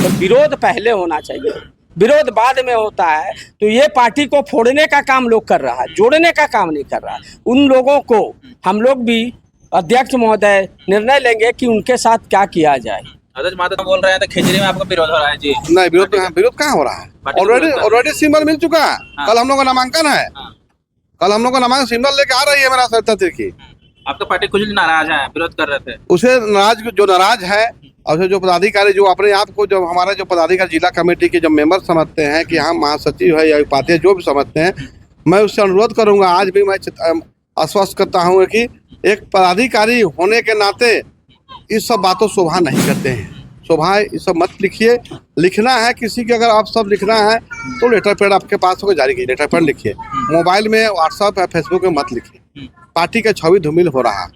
तो विरोध पहले होना चाहिए, विरोध बाद में होता है। तो ये पार्टी को फोड़ने का काम लोग कर रहा है, जोड़ने का काम नहीं कर रहा है। उन लोगों को हम लोग भी अध्यक्ष महोदय निर्णय लेंगे कि उनके साथ क्या किया जाए। अध्यक्ष माता बोल रहे हैं तो खिचड़ी में आपका विरोध हो रहा है जी। नहीं, विरोध कहाँ हो रहा है? ऑलरेडी सिंबल मिल चुका है। कल हम लोग का नामांकन है, कल हम लोग का नामांकन सिंबल लेके आ रही है मेरा सरिता तिर्की। आपका पार्टी कुछ नाराज है, विरोध कर रहे थे। उसे नाराज है और जो पदाधिकारी जो अपने आप को जो हमारे जो पदाधिकारी जिला कमेटी के जो मेंबर समझते हैं कि हम महासचिव है या उपाध्यक्ष जो भी समझते हैं, मैं उससे अनुरोध करूंगा। आज भी मैं आश्वस्त करता हूं कि एक पदाधिकारी होने के नाते इस सब बातों शोभा नहीं करते हैं। शोभा ये सब मत लिखिए। लिखना है किसी के, अगर आप सब लिखना है तो लेटर पैड आपके पास होगा, जारी कीजिए, लेटर पैड लिखिए। मोबाइल में, व्हाट्सएप या फेसबुक में मत लिखिए। पार्टी का छवि धूमिल हो रहा है।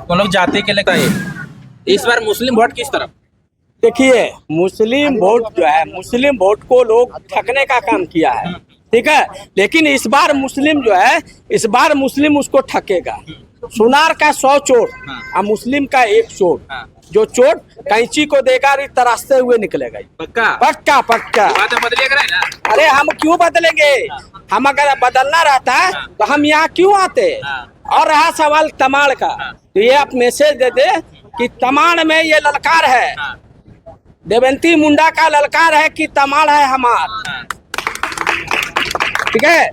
तो लोग जाति के लिए चाहिए। इस बार मुस्लिम वोट किस तरफ? देखिए, मुस्लिम वोट जो है, मुस्लिम वोट को लोग ठगने का काम किया है, ठीक है। लेकिन इस बार मुस्लिम जो है, इस बार मुस्लिम उसको ठकेगा। सुनार का 100 चोट और मुस्लिम का 1 चोट। जो चोट कैंची को देगा तराशते हुए निकलेगा। पक्का पक्का पक्का। बात बदलिएगा ना। अरे हम क्यों बदलेंगे? हम अगर बदलना रहता तो हम यहाँ क्यों आते? और रहा सवाल तमाड़ का, तो ये आप मैसेज दे दे कि तमाड़ में ये ललकार है, देवंती मुंडा का ललकार है कि तमाड़ है हमार। ठीक है।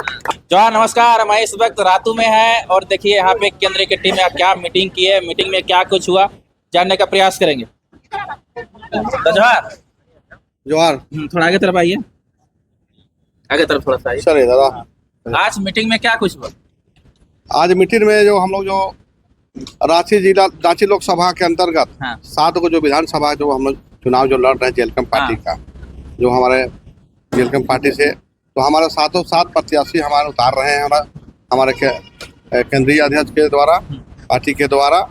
जवाहर नमस्कार, हम इस वक्त रातू में है और देखिए यहाँ पे केंद्रीय की टीम ने क्या मीटिंग की है, मीटिंग में क्या कुछ हुआ जानने का प्रयास करेंगे। तो जवाहर थोड़ा आगे तरफ आइए, आगे तरफ थोड़ा सा आइए। चलिए दादा, आज मीटिंग में क्या कुछ हुआ? आज मीटिंग में जो हम लोग जो रांची लोकसभा के अंतर्गत 7 को जो विधानसभा जो हम लोग चुनाव जो लड़ रहे हैं जेलकम पार्टी का, जो हमारे जेलकम पार्टी से, तो हमारे 7 प्रत्याशी हमारे उतार रहे हैं हमारे केंद्रीय अध्यक्ष के द्वारा, पार्टी के द्वारा।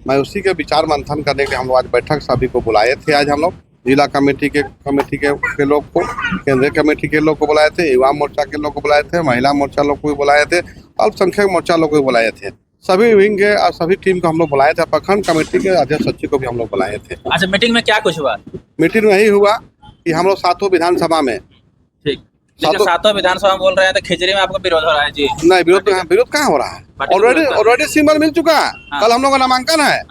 मैं उसी के विचार मंथन करने के लिए हम लोग आज बैठक सभी को बुलाए थे। आज हम लोग जिला कमेटी के लोग को, केंद्रीय कमेटी के लोग को बुलाए थे, युवा मोर्चा के लोग को बुलाए थे, महिला मोर्चा लोग को भी बुलाए थे, अल्पसंख्यक मोर्चा लोग को भी बुलाए थे। सभी विंग के और सभी टीम को हम लोग बुलाए थे। प्रखंड कमेटी के अध्यक्ष सचिव को भी हम लोग बुलाए थे। अच्छा, मीटिंग में क्या कुछ हुआ? मीटिंग में यही हुआ कि हम लोग 7 विधानसभा में, ठीक, 7 विधानसभा बोल रहे हैं तो खिचड़ी में आपका विरोध हो रहा है जी। नहीं, विरोध कहाँ हो रहा है? ऑलरेडी सिंबल मिल चुका है। कल हम लोग का नामांकन है,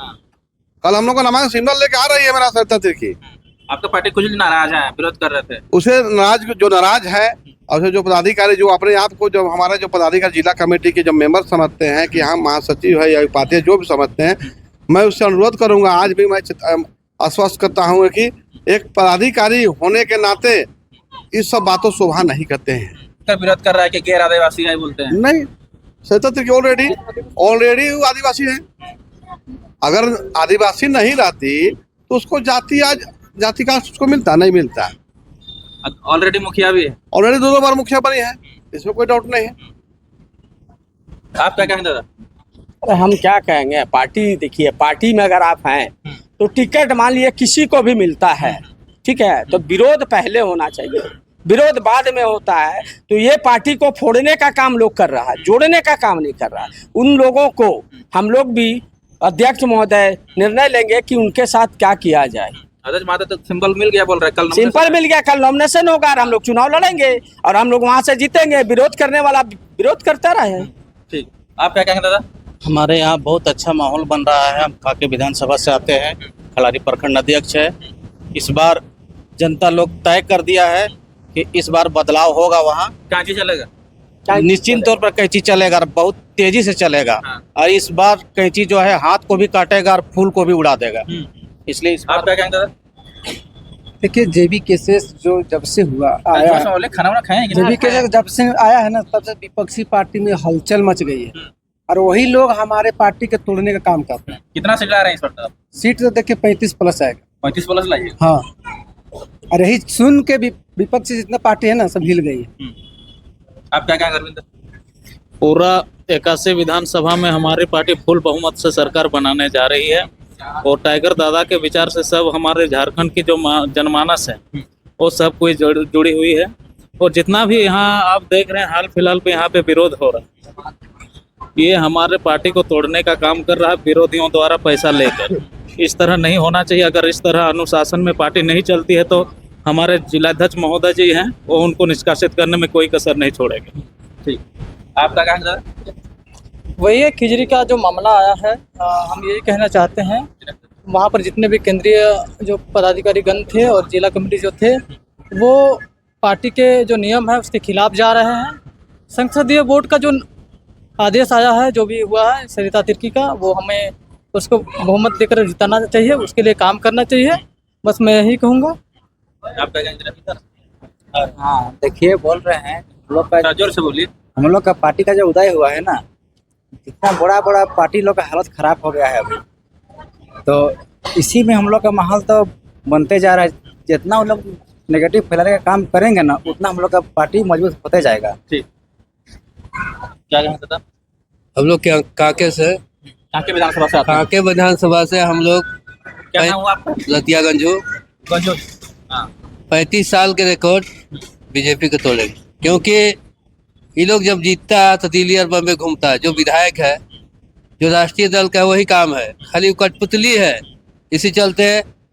कल हम लोग का नामांकन सिंबल लेके आ रही है मेरा सरिता तिर्की। आपका पार्टी कुछ नाराज है, विरोध कर रहे थे। उसे नाराज है और जो पदाधिकारी जो अपने आप को जो हमारे जो पदाधिकारी जिला कमेटी के जो मेंबर समझते हैं कि हम महासचिव है या उपाध्यक्ष जो भी समझते हैं, मैं उससे अनुरोध करूंगा। आज भी मैं आश्वस्त करता हूं कि एक पदाधिकारी होने के नाते इस सब बातों शोभा नहीं करते हैं। विरोध कर रहा है कि गैर आदिवासी है बोलते हैं। नहीं, सरिता तिर्की ऑलरेडी आदिवासी है। अगर आदिवासी नहीं रहती तो उसको जाति का उसको मिलता नहीं मिलता। ऑलरेडी मुखिया भी है, ऑलरेडी 2 बार मुखिया बनी है, इसमें कोई डाउट नहीं है। आप क्या कहेंगे दादा? अरे हम क्या कहेंगे, पार्टी देखिए, पार्टी में अगर आप हैं तो टिकट मान लिए किसी को भी मिलता है, ठीक है। तो विरोध पहले होना चाहिए, विरोध बाद में होता है। तो ये पार्टी को फोड़ने का काम लोग कर रहा है, जोड़ने का काम नहीं कर रहा है। उन लोगों को हम लोग भी अध्यक्ष महोदय निर्णय लेंगे कि उनके साथ क्या किया जाए। अध्यक्ष माता तो सिंबल मिल गया बोल रहे हैं, कल सिंपल मिल गया, कल नॉमिनेशन होगा और हम लोग चुनाव लड़ेंगे और हम लोग वहां से जीतेंगे। विरोध करने वाला विरोध करता रहे। ठीक, आप क्या कहेंगे दादा? हमारे यहाँ बहुत अच्छा माहौल बन रहा है। हम काके विधानसभा से आते हैं, खलारी प्रखंड अध्यक्ष है। इस बार जनता लोग तय कर दिया है कि इस बार बदलाव होगा। वहाँ कांची चलेगा, निश्चित तौर पर कैंची चलेगा, बहुत तेजी से चलेगा। और इस बार कैंची जो है हाथ को भी काटेगा और फूल को भी उड़ा देगा। इसलिए आप क्या कहेंगे दादा? देखिए, जेबी केसेस जो जब से हुआ आया है, खाना खाएं, जेबी केसेस जब से आया है ना, तब से विपक्षी पार्टी में हलचल मच गई है और वही लोग हमारे पार्टी के तोड़ने का काम करते हैं। कितना सीट ला रहे हैं इस बार? सीट तो देखिए 35+ आएगा। 35+ लाइए। हाँ, और यही सुन के विपक्षी जितना पार्टी है ना, सब हिल गई है। आप क्या कहेंगे अरविंद? पूरा 81 विधानसभा में हमारी पार्टी फुल बहुमत से सरकार बनाने जा रही है और टाइगर दादा के विचार से सब हमारे झारखंड की जो जनमानस है वो सब कोई जुड़ी हुई है। और जितना भी यहाँ आप देख रहे हैं हाल फिलहाल पे यहाँ पे विरोध हो रहा है, ये हमारे पार्टी को तोड़ने का काम कर रहा है विरोधियों द्वारा पैसा लेकर। इस तरह नहीं होना चाहिए। अगर इस तरह अनुशासन में पार्टी नहीं चलती है तो हमारे जिलाध्यक्ष महोदय जी हैं, वो उनको निष्कासित करने में कोई कसर नहीं छोड़ेंगे। ठीक, आपका क्या कहना है? वही है, खिजरी का जो मामला आया है, हम यही कहना चाहते हैं, वहाँ पर जितने भी केंद्रीय जो पदाधिकारी गण थे और जिला कमेटी जो थे, वो पार्टी के जो नियम है उसके खिलाफ जा रहे हैं। संसदीय बोर्ड का जो आदेश आया है, जो भी हुआ है सरिता तिर्की का, वो हमें उसको बहुमत देकर जिताना चाहिए, उसके लिए काम करना चाहिए। बस मैं यही कहूँगा। आपका क्या कहना है? हाँ, देखिए, बोल रहे हैं हम लोग का, जोर से बोलिए। हम लोग का पार्टी का जो उदय हुआ है ना, इतना बड़ा बड़ा पार्टी लोग का हालत खराब हो गया है अभी। तो इसी में हम लोग का माहौल तो बनते जा रहा है। जितना हम लोग नेगेटिव फैलाने का काम करेंगे ना, उतना हम लोग का पार्टी मजबूत होते जाएगा। ठीक, क्या कहना था? हम लोग क्या कांके से, कांके विधानसभा से आते हैं। कांके विधानसभा से हम लोग क्या नाम हुआ आपका? लतिया गंजू। हाँ, 35 साल के रिकॉर्ड बीजेपी के तोड़ेंगे, क्योंकि ये लोग जब जीतता है तो दिल्ली और बम्बे घूमता है। जो विधायक है, जो राष्ट्रीय दल का, वही काम है, खाली कठपुतली है। इसी चलते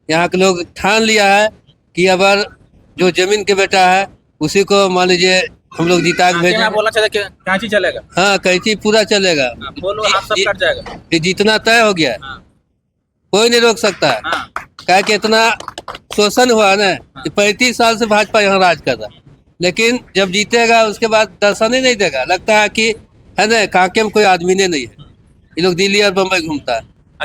यहाँ के लोग ठान लिया है कि अगर जो जमीन के बेटा है उसी को मान लीजिए हम लोग जिता के भेजेंगे। बोलना चाहते कैंची चलेगा? हाँ, कैंची पूरा चलेगा। बोलो, आप सब कट जाएगा। ये जीतना तय हो गया है, कोई नहीं रोक सकता है। क्या कि इतना शोषण हुआ ना, 35 साल से भाजपा यहाँ राज कर रहा है, लेकिन जब जीतेगा उसके बाद दर्शन ही नहीं देगा। लगता है कि है ना, कांके में कोई आदमी नहीं है। ये लोग दिल्ली और बम्बई घूमता है।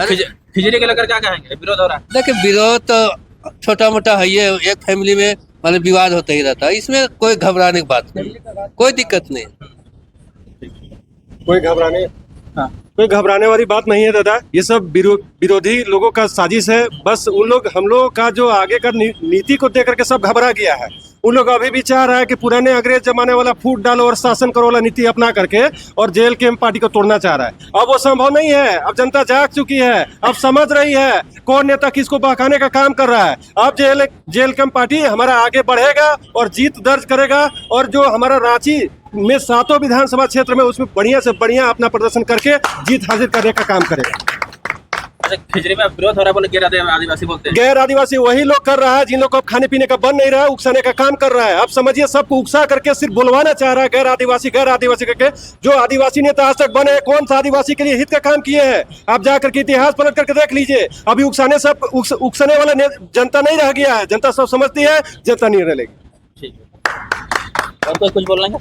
खिचड़ी के लेकर क्या कहेंगे? विरोध हो रहा है। देखिए, विरोध तो छोटा मोटा है, ये एक फैमिली में मतलब विवाद होता ही रहता है। इसमें कोई घबराने की बात नहीं, कोई दिक्कत नहीं। कोई घबराने वाली बात नहीं है दादा। ये सब विरोधी लोगों का साजिश है। बस उन लोग, हम लोगों का जो आगे का नीति को देख करके सब घबरा गया है। उन लोग अभी भी चाह रहा है कि पुराने अंग्रेज जमाने वाला फूट डालो और शासन करो वाला नीति अपना करके और जेल के पार्टी को तोड़ना चाह रहा है। अब वो संभव नहीं है। अब जनता जाग चुकी है, अब समझ रही है कौन नेता किसको बहकाने का काम कर रहा है। अब जेल कैंप पार्टी हमारा आगे बढ़ेगा और जीत दर्ज करेगा, और जो हमारा रांची में 7 विधानसभा क्षेत्र में, उसमें बढ़िया से बढ़िया अपना प्रदर्शन करके जीत हासिल करने का काम करेगा। खिचड़ी में विरोध हो रहा है, बोले गैर आदिवासी बोलते हैं। गैर आदिवासी वही लोग कर रहा है जिन लोग को अब खाने पीने का बन नहीं रहा है, उकसाने का काम कर रहा है। अब समझिए, सबको उकसा करके सिर्फ बुलवाना चाह रहा है गैर आदिवासी करके। जो आदिवासी नेता आज तक बने, कौन सा आदिवासी के लिए हित का काम किए हैं? आप जाकर के इतिहास पलट करके देख लीजिए। अभी उकसाने वाला जनता नहीं रह गया है। जनता सब समझती है, जनता निर्णय लेगी। ठीक है, और कुछ बोलेंगे?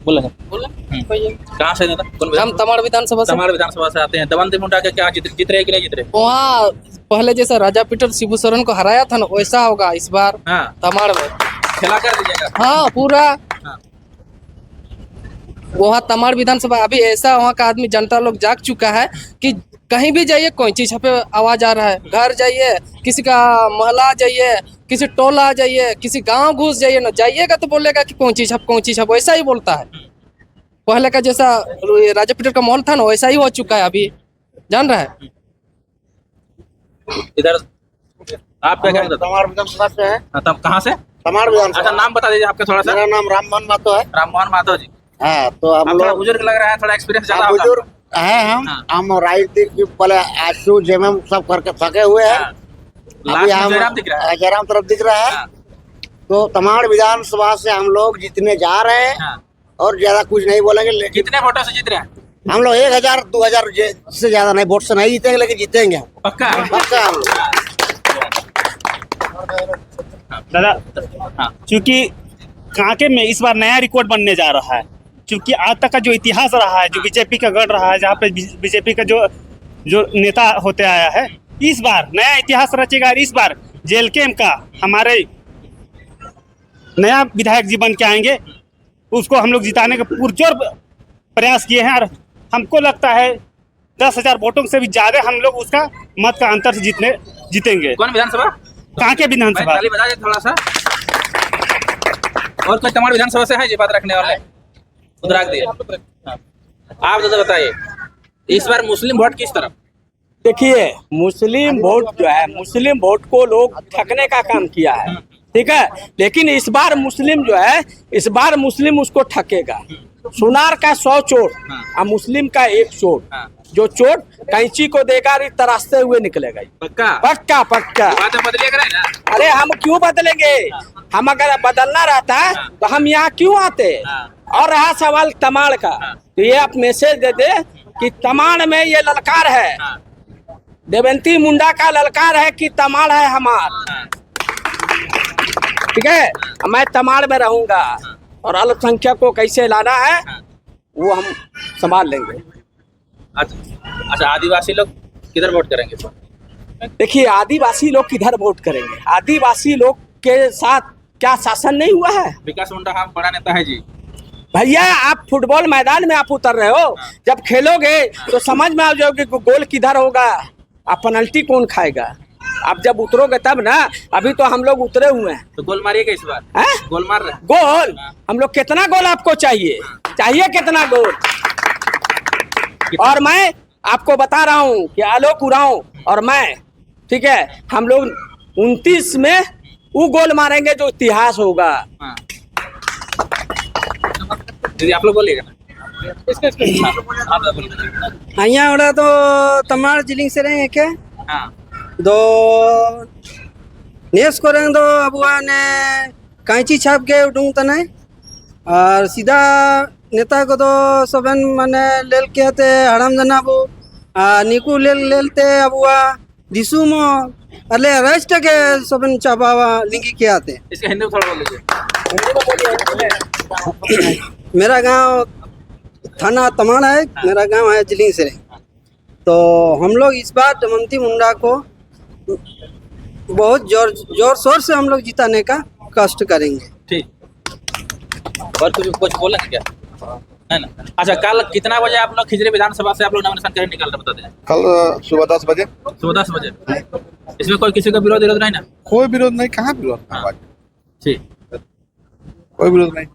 कहाँ से नेता? हम तमाड़ विधानसभा से। तमाड़ विधानसभा से आते हैं। दमन मुंडा के क्या जीत रहे कि नहीं जीत रहे? वहाँ पहले जैसा राजा पीटर शिबू सोरेन को हराया था ना, वैसा होगा इस बार। हाँ, तमाड़ में खिला कर दीजिएगा। हाँ, पूरा। हाँ। वहाँ तमाड़ विधानसभा अभी ऐसा, वहाँ का आदमी, जनता लोग जाग चुका है कि कहीं भी जाइए कोई चीज पे आवाज आ रहा है। घर जाइए, किसी का मोहल्ला जाइए, किसी टोला जाइए, किसी गांव घुस जाइए ना, जाइएगा तो बोलेगा कि कौन चीज है, वैसा ही बोलता है। पहले का जैसा राजा पीटर का माहौल था ना, वैसा ही हो चुका है अभी, जान रहा है। इधर आप क्या कहते हैं? तमाड़ विधानसभा से है। तब कहाँ से? तमाड़ विधानसभा। अच्छा, नाम बता दीजिए आपका थोड़ा सा। मेरा नाम राममोहन महतो है। राममोहन महतो जी। हाँ, तो हम थोड़ा लोग बुजुर्ग लग रहा है, थोड़ा एक्सपीरियंस ज्यादा होगा। बुजुर्ग है। हम राजनीतिक पहले आशु जेएमएम सब करके थके हुए हैं। अभी हम जयराम दिख रहा है। जयराम तरफ दिख रहा है। तो तमाड़ विधानसभा से हम लोग जीतने जा रहे हैं और ज्यादा कुछ नहीं बोलेंगे। लेकिन कितने वोटों से जीत रहे हैं? हम लोग 1000-2000 से ज्यादा नहीं, वोट से नहीं जीतेंगे, लेकिन जीतेंगे हम। पक्का? पक्का हम लोग। दादा, क्योंकि कांके में इस बार नया रिकॉर्ड बनने जा रहा है। क्योंकि आज तक का जो इतिहास रहा है, जो बीजेपी का गढ़ रहा है, जहाँ पे बीजेपी का जो नेता होते आया है, इस बार नया इतिहास रचेगा। इस बार जेल कैंप का हमारे नया विधायक जी बन के आएंगे, उसको हम लोग जिताने का पुरजोर प्रयास किए हैं। और हमको लगता है 10,000 वोटों से भी ज्यादा हम लोग उसका मत का अंतर से जीतेंगे। कौन विधानसभा? कांके विधानसभा। ताली बजा दीजिए थोड़ा सा। और कोई तमाड़ विधानसभा से है जी बात रखने वाले? उधर रख दिए। आप तो बताइए, इस बार मुस्लिम वोट किस तरफ? देखिए, मुस्लिम वोट जो है, मुस्लिम वोट को लोग ठगने का काम किया है। ठीक है। लेकिन इस बार मुस्लिम जो है, इस बार मुस्लिम उसको ठकेगा। सुनार का 100 चोट और मुस्लिम का 1 चोट। जो चोट कैंची को देगा तराशते हुए निकलेगा। पक्का पक्का पक्का। बात बदलिएगा नहीं ना? अरे हम क्यों बदलेंगे? हम अगर बदलना रहता तो हम यहाँ क्यों आते? और रहा सवाल तमाड़ का, तो ये आप मैसेज दे दे कि तमाड़ में ये ललकार है, देवंती मुंडा का ललकार है कि तमाड़ है हमार। ठीक है, मैं तमाड़ में रहूंगा और अल्पसंख्यक को कैसे लाना है वो हम संभाल लेंगे। अच्छा, आदिवासी लोग किधर वोट करेंगे? देखिए, आदिवासी लोग किधर वोट करेंगे? आदिवासी लोग के साथ क्या शासन नहीं हुआ है? विकास मुंडा हम बड़ा नेता है जी। भैया, आप फुटबॉल मैदान में आप उतर रहे हो, जब खेलोगे तो समझ में आ जाओगे कि गोल किधर होगा, आप पेनल्टी कौन खाएगा। आप जब उतरोगे तब ना। अभी तो हम लोग उतरे हुए हैं। तो गोल मारिएगा इस बार? है? गोल मार रहे? गोल हम लोग कितना गोल आपको चाहिए? चाहिए कितना गोल? और मैं आपको बता रहा हूँ कि आलोक उरांव और मैं, ठीक है, हम लोग 29 में वो गोल मारेंगे जो इतिहास होगा। दीदी आप लोग बोलिएगा ना। यहाँ उड़ा तो तमाड़ जिलिंग से रहेंगे क्या? दो नेस को रहेंगे दो अबुआ ने कांची छाप के उठूंग तना और सीधा नेता को तो सबन माने लेल के आते हराम जनाबो निकू लेलते अबुआ दिसु मो अले राष्ट्र के सबन चाबावा लिंगी के आते। इसका हिंदी में थोड़ा बोल लीजिए। मेरा गांव थाना तमाड़ है, मेरा गांव है जिलिंग से। तो हम लोग इस बार देवंती मुंडा को बहुत जोर शोर से हम लोग जिताने का कष्ट करेंगे। ठीक। और कुछ बोला क्या है ना? अच्छा, कल कितना बजे आप लोग खिजरी विधानसभा से आप लोग नामांकन करने निकल रहे, बता दें। कल सुबह 10 बजे। सुबह 10 बजे। इसमें कोई किसी का विरोध नहीं ना? कोई विरोध नहीं। कहाँ विरोध? ठीक, कोई विरोध नहीं।